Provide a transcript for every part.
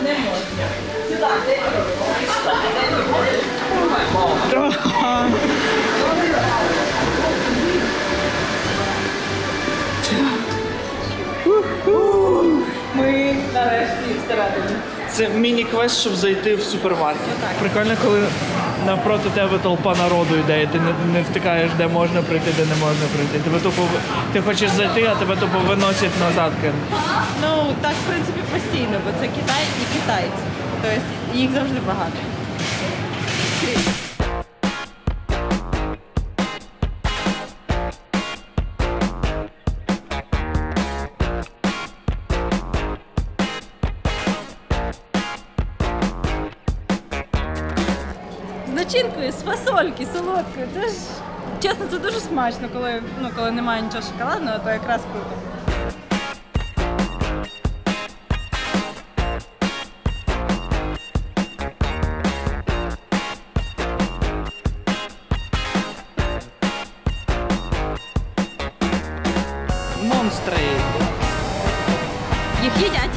Не можна. Сюди, ми нарешті всередині. Це міні-квест, щоб зайти в супермаркет. Прикольно, коли навпроти тебе толпа народу йде, і ти не втикаєш, де можна прийти, де не можна прийти. Тебе тупо, ти хочеш зайти, а тебе тупо виносять назад. Ну, так, в принципі, постійно, бо це Китай і китайці. Тобто їх завжди багато. З начинкою, з фасольки, солодкою. Це ж, чесно, це дуже смачно, коли немає нічого шоколадного, то якраз круто. Монстри. Їх їдять.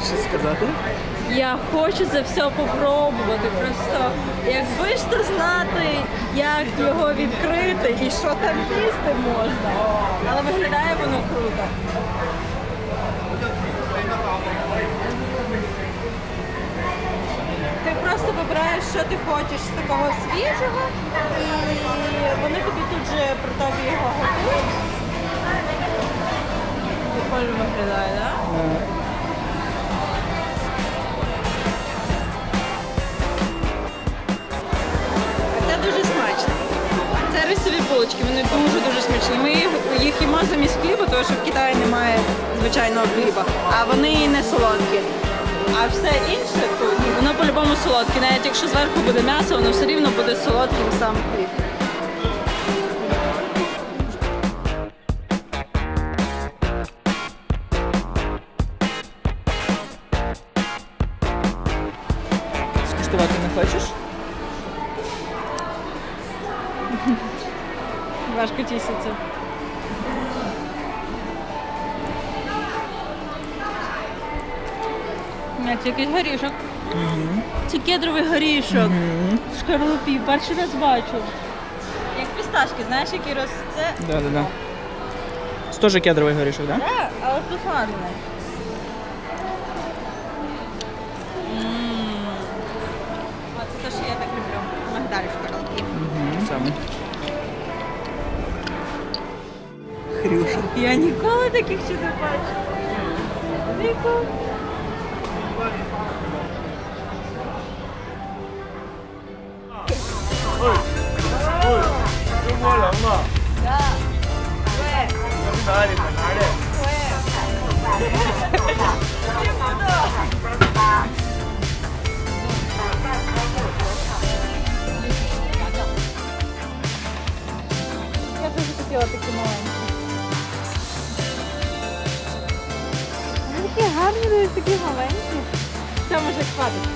Що сказати? Я хочу це все попробувати. Просто якби ж то знати, як його відкрити і що там їсти можна. Але виглядає воно круто. Ти просто вибираєш, що ти хочеш з такого свіжого, і вони тобі тут же при тобі його готують. Прикольно виглядає, так? Дуже смачно. Це рисові булочки, вони дуже смачні. Ми їх їмо замість хліба, тому що в Китаї немає звичайного хліба, а вони не солодкі. А все інше тут, воно по-любому солодке. Навіть якщо зверху буде м'ясо, воно все рівно буде солодким сам хліб. Скуштувати не хочеш? Важко тіситься. Це якийсь горішок. Це кедровий горішок. В шкарлупі. Перший раз бачу. Як фісташки, знаєш, які росте? Да. Це теж кедровий горішок, так? Так, але тут гарний. Це те, що я так люблю. Мигдаль в шкарлупі. Саме. Хрюша. Я ніколи таких ще не бачила. Ніколи. Я дуже хотіла такі маленькі. Вони такі гарні, такі маленькі. Це може хватить.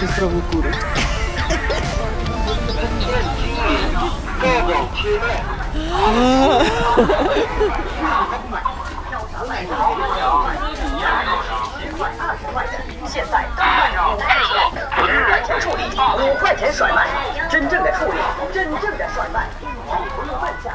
Ти спробуй куру.5处理，5块钱甩卖，真正的处理，真正的甩卖，不用半价。